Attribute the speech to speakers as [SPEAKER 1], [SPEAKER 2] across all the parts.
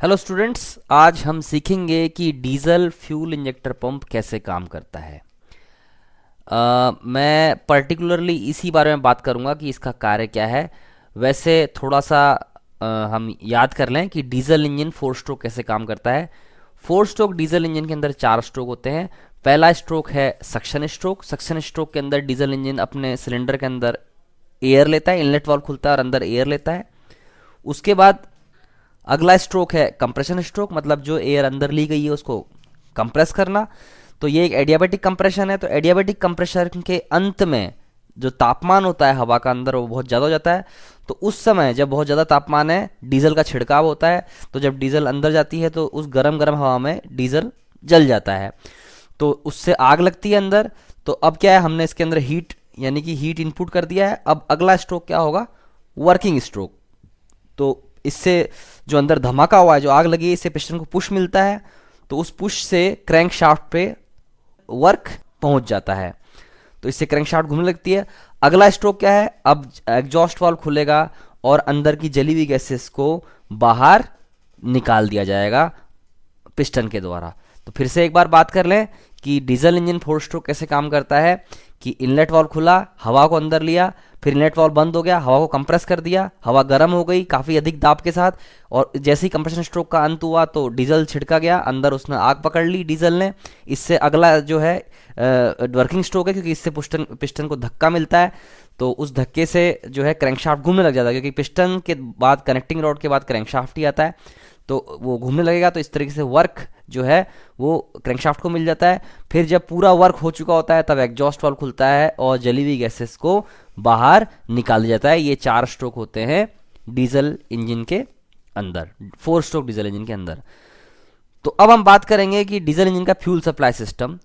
[SPEAKER 1] Hello students, आज हम सीखेंगे कि डीजल फ्यूल इंजेक्टर पंप कैसे काम करता है। मैं पर्टिकुलरली इसी बारे में बात करूंगा कि इसका कार्य क्या है। वैसे थोड़ा सा हम याद कर लें कि डीजल इंजन 4 स्ट्रोक कैसे काम करता है। 4 स्ट्रोक डीजल इंजन के अंदर 4 स्ट्रोक होते हैं। पहला स्ट्रोक है सक्शन स्ट्रोक। सक्शन स्ट्रोक के अंदर डीजल इंजन अपने सिलेंडर के अंदर एयर लेता है, इनलेट वाल्व खुलता है और अंदर एयर लेता है। उसके बाद अगला स्ट्रोक है कंप्रेशन स्ट्रोक, मतलब जो एयर अंदर ली गई है उसको कंप्रेस करना। तो ये एक एडियाबैटिक कंप्रेशन है। तो एडियाबैटिक कंप्रेशन के अंत में जो तापमान होता है हवा का अंदर वो बहुत ज़्यादा हो जाता है। तो उस समय जब बहुत ज़्यादा तापमान है, डीजल का छिड़काव होता है। तो जब डीजल अंदर जाती है तो उस गरम गरम हवा में डीजल जल जाता है, तो उससे आग लगती है अंदर। तो अब क्या है, हमने इसके अंदर हीट यानी कि हीट इनपुट कर दिया है। अब अगला स्ट्रोक क्या होगा, वर्किंग स्ट्रोक। तो इससे जो अंदर धमाका हुआ है, जो आग लगी है, इससे पिस्टन को पुश मिलता है। तो उस पुश से क्रैंक शाफ्ट पे वर्क पहुंच जाता है, तो इससे क्रैंक शाफ्ट घूमने लगती है। अगला स्ट्रोक क्या है, अब एग्जॉस्ट वाल्व खुलेगा और अंदर की जली हुई गैसेस को बाहर निकाल दिया जाएगा पिस्टन के द्वारा। तो फिर से एक बार बात कर लें कि डीजल इंजन 4 स्ट्रोक कैसे काम करता है कि इनलेट वाल्व खुला, हवा को अंदर लिया, फिर इनलेट वाल्व बंद हो गया, हवा को कंप्रेस कर दिया, हवा गर्म हो गई काफ़ी अधिक दाब के साथ, और जैसे ही कंप्रेशन स्ट्रोक का अंत हुआ तो डीजल छिड़का गया, अंदर उसने आग पकड़ ली डीजल ने। इससे अगला जो है वर्किंग स्ट्रोक है, क्योंकि इससे पिस्टन पिस्टन को धक्का मिलता है। तो उस धक्के से जो है क्रैंकशाफ्ट घूमने लग जाता है, क्योंकि पिस्टन के बाद कनेक्टिंग रॉड के बाद क्रैंकशाफ्ट ही आता है, तो वो घूमने लगेगा। तो इस तरीके से वर्क जो है वो क्रैंकशाफ्ट को मिल जाता है। फिर जब पूरा वर्क हो चुका होता है तब एग्जॉस्ट वाल्व खुलता है और जली हुई गैसेस को बाहर निकाल दिया जाता है। ये 4 स्ट्रोक होते हैं डीजल इंजन के अंदर, 4 स्ट्रोक डीजल इंजन के अंदर। तो अब हम बात करेंगे कि डीजल इंजन का fuel supply system.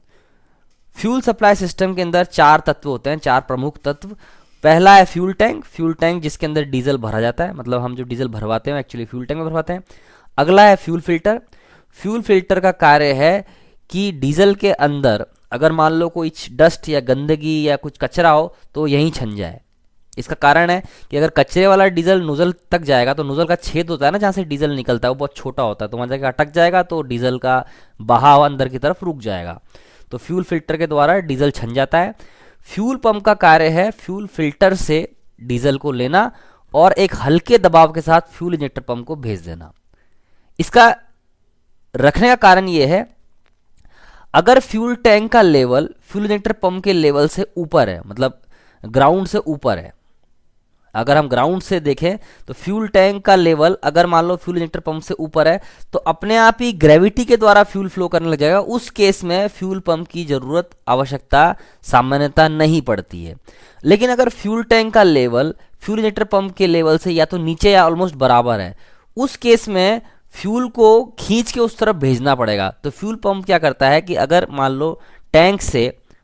[SPEAKER 1] Fuel supply system के अंदर 4 तत्व होते हैं, 4 प्रमुख तत्व। पहला है फ्यूल टैंक। फ्यूल टैंक जिसके अंदर डीजल भरा जाता है, मतलब हम जो डीजल भरवाते हैं एक्चुअली फ्यूल टैंक में भरवाते हैं। अगला है फ्यूल फिल्टर। फ्यूल फिल्टर का कार्य है कि डीजल के अंदर अगर मान लो कोई डस्ट या गंदगी या कुछ कचरा हो तो यहीं छन जाए। इसका कारण है कि अगर कचरे वाला डीजल नोजल तक जाएगा तो नोजल का छेद होता है ना, जहाँ से डीजल निकलता है, वो बहुत छोटा होता है, तो वहाँ जाकर अटक जाएगा तो डीजल का बहाव अंदर की तरफ रुक जाएगा। तो फ्यूल फिल्टर के द्वारा डीजल छन जाता है। फ्यूल पंप का कार्य है फ्यूल फिल्टर से डीजल को लेना और एक हल्के दबाव के साथ फ्यूल इंजेक्टर पंप को भेज देना। इसका रखने का कारण यह है, अगर फ्यूल टैंक का लेवल फ्यूल इंजेक्टर पंप के लेवल से ऊपर है, मतलब ग्राउंड से ऊपर है, अगर हम ग्राउंड से देखें तो फ्यूल टैंक का लेवल अगर मान लो फ्यूल इंजेक्टर पंप से ऊपर है तो अपने आप ही ग्रेविटी के द्वारा फ्यूल फ्लो करने लग जाएगा। उस केस में फ्यूल पंप की जरूरत आवश्यकता सामान्यतः नहीं पड़ती है। लेकिन अगर फ्यूल टैंक का लेवल फ्यूल इंजेक्टर पंप के लेवल से या तो नीचे या ऑलमोस्ट बराबर है, उस केस में फ्यूल को खींच के उस तरफ भेजना पड़ेगा। तो फ्यूल पंप क्या करता है कि अगर मान लो टैंक से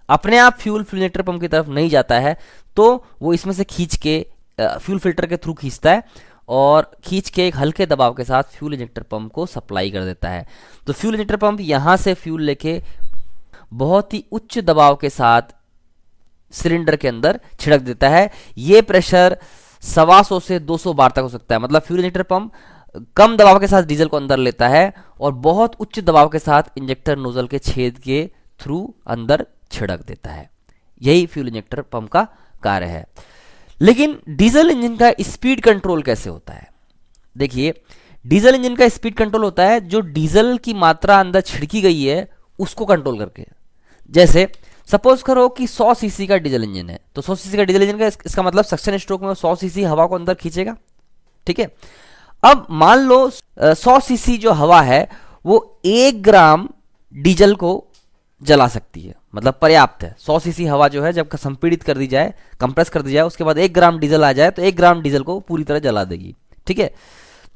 [SPEAKER 1] अपने आप फ्यूल इंजेक्टर पंप की तरफ नहीं जाता है तो वो इसमें से खींच के फ्यूल फिल्टर के थ्रू खींचता है और खींच के एक हल्के दबाव के साथ फ्यूल इंजेक्टर पंप को सप्लाई कर देता है। तो फ्यूल इंजेक्टर पंप यहाँ से फ्यूल लेके बहुत ही उच्च दबाव के साथ सिलेंडर के अंदर छिड़क देता है। ये प्रेशर 125 से 200 बार तक हो सकता है। मतलब फ्यूल इंजेक्टर पंप कम दबाव के साथ डीजल को अंदर लेता है और बहुत उच्च दबाव के साथ इंजेक्टर नोजल के छेद के थ्रू अंदर छिड़क देता है। यही फ्यूल इंजेक्टर पंप का कार्य है। लेकिन डीजल इंजन का स्पीड कंट्रोल कैसे होता है? देखिए, डीजल इंजन का स्पीड कंट्रोल होता है जो डीजल की मात्रा अंदर छिड़की गई है उसको कंट्रोल करके। जैसे सपोज करो कि 100 सीसी का डीजल इंजन है, तो 100 सीसी का डीजल इंजन का इसका मतलब सक्शन स्ट्रोक में 100 सीसी हवा को अंदर खींचेगा। ठीक है, अब मान लो 100 सीसी जो हवा है वो 1 ग्राम डीजल को जला सकती है, मतलब पर्याप्त है। 100 सीसी हवा जो है जब संपीड़ित कर दी जाए, कंप्रेस कर दी जाए, उसके बाद 1 ग्राम डीजल आ जाए तो 1 ग्राम डीजल को पूरी तरह जला देगी। ठीक है,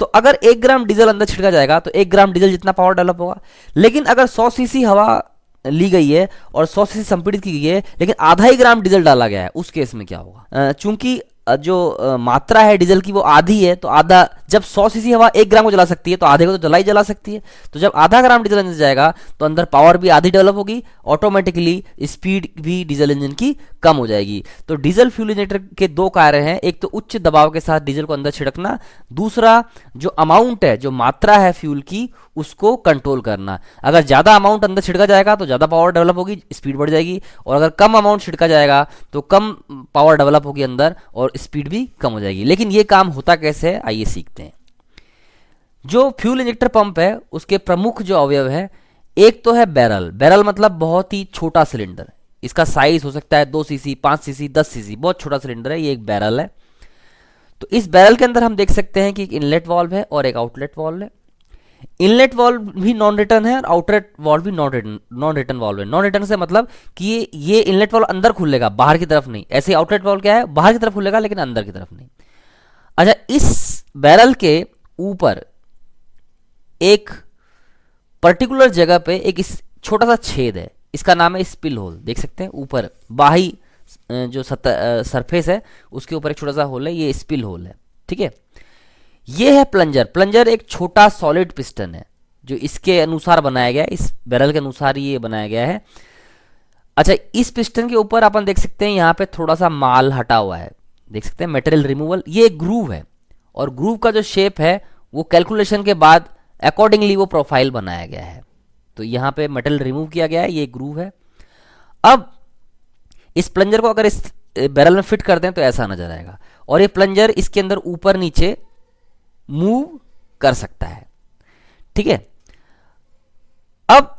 [SPEAKER 1] तो अगर 1 ग्राम डीजल अंदर छिड़का जाएगा तो 1 ग्राम डीजल जितना पावर डेवलप होगा। लेकिन अगर 100 सीसी हवा ली गई है और 100 सीसी संपीड़ित की गई है लेकिन आधा ही ग्राम डीजल डाला गया है, उस केस में क्या होगा? चूंकि जो मात्रा है डीजल की वो आधी है तो आधा जब 100 सीसी हवा 1 ग्राम को जला सकती है तो आधे को तो जला ही जला सकती है। तो जब आधा ग्राम डीजल इंजन जाएगा तो अंदर पावर भी आधी डेवलप होगी, ऑटोमेटिकली स्पीड भी डीजल इंजन की कम हो जाएगी। तो डीजल फ्यूल इंजेक्टर के दो कार्य हैं, एक तो उच्च दबाव के साथ डीजल को अंदर छिड़कना, दूसरा जो अमाउंट है, जो मात्रा है फ्यूल की, उसको कंट्रोल करना। अगर ज़्यादा अमाउंट अंदर छिड़का जाएगा तो ज़्यादा पावर डेवलप होगी, स्पीड बढ़ जाएगी, और अगर कम अमाउंट छिड़का जाएगा तो कम पावर डेवलप होगी अंदर और स्पीड भी कम हो जाएगी। लेकिन ये काम होता कैसे है, आइए सीखते हैं। जो फ्यूल इंजेक्टर पंप है उसके प्रमुख जो अवयव है, एक तो है बैरल। बैरल मतलब बहुत ही छोटा सिलेंडर, इसका साइज हो सकता है 2 सीसी, 5 सीसी, 10 सीसी, बहुत छोटा सिलेंडर है, ये एक बैरल है। तो इस बैरल के अंदर हम देख सकते हैं कि एक इनलेट वाल्व है और एक आउटलेट वाल्व है। इनलेट वाल्व भी नॉन रिटर्न है और आउटलेट वाल्व भी नॉन रिटर्न वाल्व है। नॉन रिटर्न से मतलब कि ये इनलेट वाल्व अंदर खुलेगा, बाहर की तरफ नहीं। ऐसे आउटलेट वाल्व क्या है, बाहर की तरफ खुलेगा लेकिन अंदर की तरफ नहीं। अच्छा, इस बैरल के ऊपर एक पर्टिकुलर जगह पे एक इस छोटा सा छेद है, इसका नाम है स्पिल होल। देख सकते हैं ऊपर बाही जो सरफेस है उसके ऊपर एक छोटा सा होल है, ये स्पिल होल है। ठीक है, ये है प्लंजर। प्लंजर एक छोटा सॉलिड पिस्टन है जो इसके अनुसार बनाया गया है, इस बैरल के अनुसार ये बनाया गया है। अच्छा, इस पिस्टन के ऊपर अपन देख सकते हैं यहाँ पे थोड़ा सा माल हटा हुआ है, देख सकते हैं मेटेरियल रिमूवल। ये एक ग्रूव है और ग्रूव का जो शेप है वो कैलकुलेशन के बाद अकॉर्डिंगली वो प्रोफाइल बनाया गया है। तो यहाँ पे मेटल रिमूव किया गया है, ये ग्रूव है। अब इस प्लंजर को अगर इस बैरल में फिट कर दें तो ऐसा नजर आएगा, और ये प्लंजर इसके अंदर ऊपर नीचे मूव कर सकता है। ठीक है, अब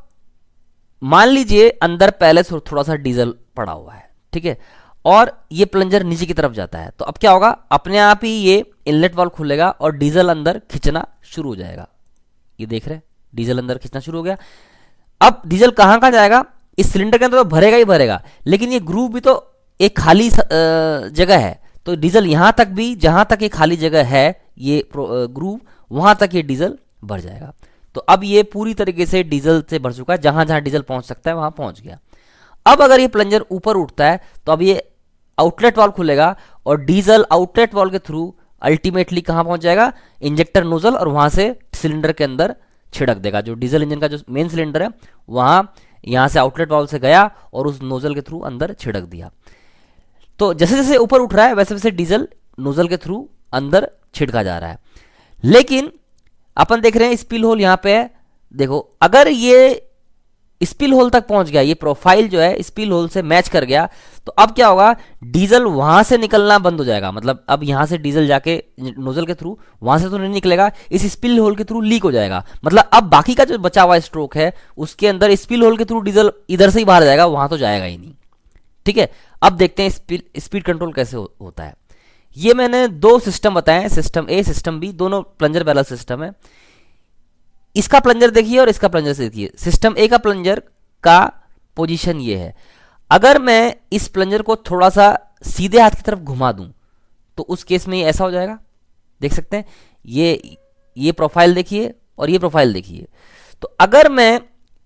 [SPEAKER 1] मान लीजिए अंदर पहले से थोड़ा सा डीजल पड़ा हुआ है, ठीक है, और ये प्लंजर नीचे की तरफ जाता है, तो अब क्या होगा, अपने आप ही ये इनलेट वाल्व खुलेगा और डीजल अंदर खींचना शुरू हो जाएगा। ये देख रहे हैं, डीजल अंदर खींचना शुरू हो गया। अब डीजल कहां कहां जाएगा, इस सिलेंडर के अंदर तो भरेगा ही भरेगा, लेकिन ये ग्रूव भी तो एक खाली जगह है, तो डीजल यहां तक भी, जहां तक ये खाली जगह है ये ग्रूव, वहां तक ये डीजल भर जाएगा। तो अब ये पूरी तरीके से डीजल से भर चुका है, जहां जहां डीजल पहुंच सकता है वहां पहुंच गया। अब अगर ये प्लंजर ऊपर उठता है तो अब ये आउटलेट वाल्व खुलेगा और डीजल आउटलेट वाल्व के थ्रू अल्टीमेटली कहां पहुंच जाएगा, इंजेक्टर नोजल, और वहां से सिलेंडर के अंदर छिड़क देगा। जो डीजल इंजन का जो मेन सिलेंडर है वहां, यहां से आउटलेट वाल्व से गया और उस नोजल के थ्रू अंदर छिड़क दिया। तो जैसे जैसे ऊपर उठ रहा है वैसे वैसे डीजल नोजल के थ्रू अंदर छिड़का जा रहा है। लेकिन अपन देख रहे हैं स्पिल होल यहां पे है, देखो अगर ये स्पिल होल तक पहुंच गया, ये प्रोफाइल जो है स्पिल होल से मैच कर गया, तो अब क्या होगा, डीजल वहां से निकलना बंद हो जाएगा। मतलब अब यहां से डीजल जाके नोजल के थ्रू वहां से तो नहीं निकलेगा, इस स्पिल होल के थ्रू लीक हो जाएगा। मतलब अब बाकी का जो बचा हुआ स्ट्रोक है उसके अंदर स्पिल होल के थ्रू डीजल इधर से ही बाहर जाएगा, वहां तो जाएगा ही नहीं। ठीक है, अब देखते हैं स्पीड कंट्रोल कैसे होता है। ये मैंने दो सिस्टम बताए हैं, सिस्टम ए सिस्टम बी, दोनों प्लंजर बैरल सिस्टम है। इसका प्लंजर देखिए और इसका प्लंजर से देखिए। सिस्टम ए का प्लंजर का पोजीशन ये है, अगर मैं इस प्लंजर को थोड़ा सा सीधे हाथ की तरफ घुमा दूं तो उस केस में ये ऐसा हो जाएगा, देख सकते हैं, ये प्रोफाइल देखिए और ये प्रोफाइल देखिए। तो अगर मैं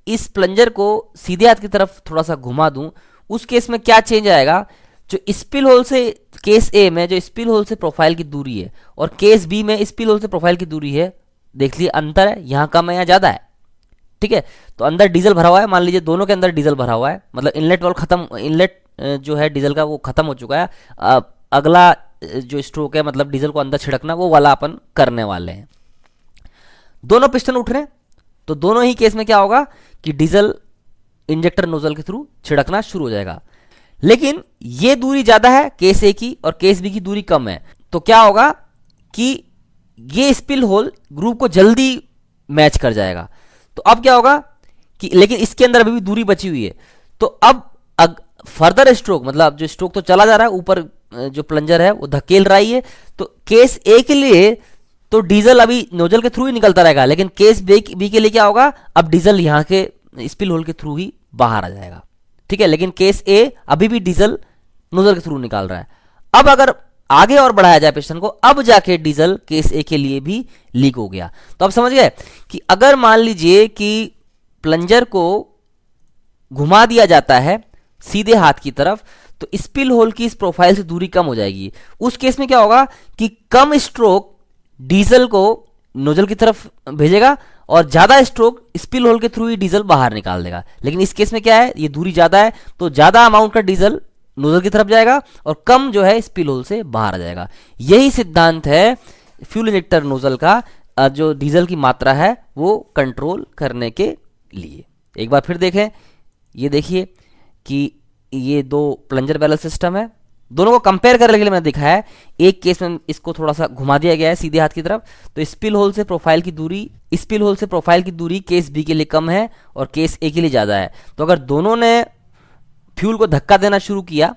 [SPEAKER 1] इस प्लंजर को सीधे हाथ की तरफ थोड़ा सा घुमा दूं, उस केस में क्या चेंज आएगा, जो स्पिल होल से केस ए में जो स्पिल होल से प्रोफाइल की दूरी है और केस बी में स्पिल होल से प्रोफाइल की दूरी है, देख लीजिए अंतर है, यहां कम है यहाँ ज्यादा है। ठीक है, तो अंदर डीजल भरा हुआ है, मान लीजिए दोनों के अंदर डीजल भरा हुआ है, मतलब इनलेट वाल्व खत्म, इनलेट जो है डीजल का वो खत्म हो चुका है। अगला जो स्ट्रोक है, मतलब डीजल को अंदर छिड़कना, वो वाला अपन करने वाले हैं। दोनों पिस्टन उठ रहे हैं, तो दोनों ही केस में क्या होगा कि डीजल इंजेक्टर नोजल के थ्रू छिड़कना शुरू हो जाएगा। लेकिन ये दूरी ज्यादा है केस ए की और केस बी की दूरी कम है, तो क्या होगा कि ये स्पिल होल ग्रुप को जल्दी मैच कर जाएगा। तो अब क्या होगा कि, लेकिन इसके अंदर अभी भी दूरी बची हुई है, तो अब फर्दर स्ट्रोक, मतलब जो स्ट्रोक तो चला जा रहा है, ऊपर जो प्लंजर है वो धकेल रहा ही है, तो केस ए के लिए तो डीजल अभी नोजल के थ्रू ही निकलता रहेगा, लेकिन केस बी के लिए क्या होगा, अब डीजल यहां के स्पिल होल के थ्रू ही बाहर आ जाएगा। ठीक है, लेकिन केस ए अभी भी डीजल नोजल के थ्रू निकाल रहा है। अब अगर आगे और बढ़ाया जाए पिस्टन को, अब जाके डीजल केस ए के लिए भी लीक हो गया। तो अब समझ गए कि अगर मान लीजिए कि प्लंजर को घुमा दिया जाता है सीधे हाथ की तरफ, तो स्पिल होल की इस प्रोफाइल से दूरी कम हो जाएगी। उस केस में क्या होगा कि कम स्ट्रोक डीजल को नोजल की तरफ भेजेगा और ज़्यादा स्ट्रोक स्पिल होल के थ्रू ही डीजल बाहर निकाल देगा। लेकिन इस केस में क्या है, ये दूरी ज़्यादा है तो ज़्यादा अमाउंट का डीजल नोजल की तरफ जाएगा और कम जो है स्पिल होल से बाहर आ जाएगा। यही सिद्धांत है फ्यूल इंजेक्टर नोजल का, जो डीजल की मात्रा है वो कंट्रोल करने के लिए। एक बार फिर देखें, ये देखिए कि ये दो प्लंजर बैरल सिस्टम है, दोनों को कंपेयर करने के लिए मैंने दिखाया है। एक केस में इसको थोड़ा सा घुमा दिया गया है सीधे हाथ की तरफ, तो स्पिल होल से प्रोफाइल की दूरी केस बी के लिए कम है और केस ए के लिए ज़्यादा है। तो अगर दोनों ने फ्यूल को धक्का देना शुरू किया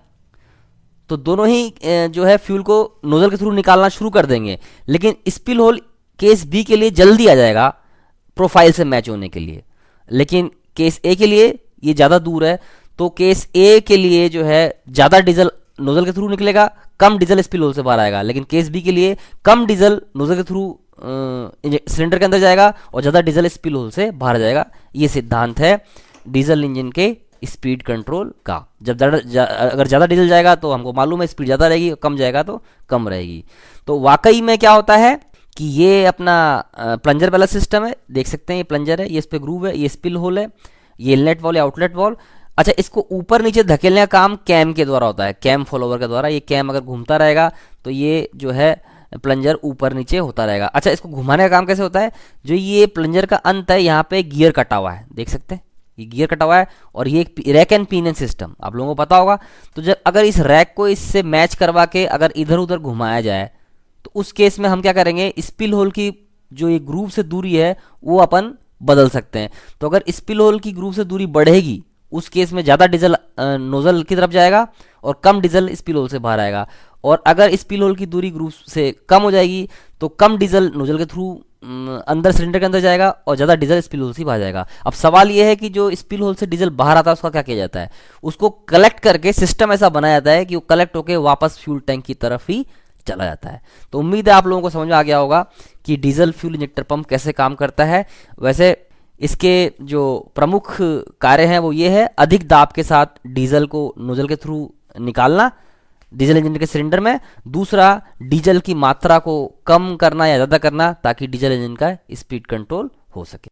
[SPEAKER 1] तो दोनों ही जो है फ्यूल को नोजल के थ्रू निकालना शुरू कर देंगे, लेकिन स्पिल होल केस बी के लिए जल्दी आ जाएगा प्रोफाइल से मैच होने के लिए। लेकिन केस ए के लिए ये ज़्यादा दूर है, तो केस ए के लिए जो है ज़्यादा डीजल नोजल के थ्रू निकलेगा, कम डीजल स्पिल होल से बाहर आएगा। लेकिन केस बी के लिए कम डीजल नोजल के थ्रू सिलेंडर के अंदर जाएगा और ज़्यादा डीजल स्पिल होल से बाहर जाएगा। ये सिद्धांत है डीजल इंजन के स्पीड कंट्रोल का। जब अगर ज़्यादा डीजल जाएगा तो हमको मालूम है स्पीड ज़्यादा रहेगी, कम जाएगा तो कम रहेगी। तो वाकई में क्या होता है कि ये अपना प्लंजर वाला सिस्टम है, देख सकते हैं ये प्लंजर है, ये इस पे ग्रूव है, ये स्पिल होल है, ये इनलेट वॉल या आउटलेट वॉल। अच्छा, इसको ऊपर नीचे धकेलने का काम कैम के द्वारा होता है, कैम फॉलोवर के द्वारा। ये कैम अगर घूमता रहेगा तो ये जो है प्लंजर ऊपर नीचे होता रहेगा। अच्छा, इसको घुमाने का काम कैसे होता है, जो ये प्लंजर का अंत है यहाँ पे गियर कटा हुआ है, देख सकते हैं ये गियर कटा हुआ है, और ये एक रैक एंड पिनियन सिस्टम आप लोगों को पता होगा। तो जब अगर इस रैक को इससे मैच करवा के अगर इधर उधर घुमाया जाए तो उस केस में हम क्या करेंगे, स्पिल होल की जो ये ग्रूव से दूरी है वो अपन बदल सकते हैं। तो अगर स्पिल होल की ग्रूव से दूरी बढ़ेगी उस केस में ज़्यादा डीजल नोजल की तरफ जाएगा और कम डीजल स्पिल होल से बाहर आएगा। और अगर स्पिल होल की दूरी ग्रूव से कम हो जाएगी तो कम डीजल नोजल के थ्रू अंदर सिलेंडर के अंदर जाएगा और ज़्यादा डीजल स्पिल होल से बाहर जाएगा। अब सवाल ये है कि जो स्पिल होल से डीजल बाहर आता है उसका क्या किया जाता है, उसको कलेक्ट करके सिस्टम ऐसा बनाया जाता है कि वो कलेक्ट होकर वापस फ्यूल टैंक की तरफ ही चला जाता है। तो उम्मीद है आप लोगों को समझ में आ गया होगा कि डीजल फ्यूल इंजेक्टर पंप कैसे काम करता है। वैसे इसके जो प्रमुख कार्य हैं वो ये है, अधिक दाब के साथ डीजल को नोजल के थ्रू निकालना डीजल इंजन के सिलेंडर में। दूसरा, डीजल की मात्रा को कम करना या ज़्यादा करना ताकि डीजल इंजन का स्पीड कंट्रोल हो सके।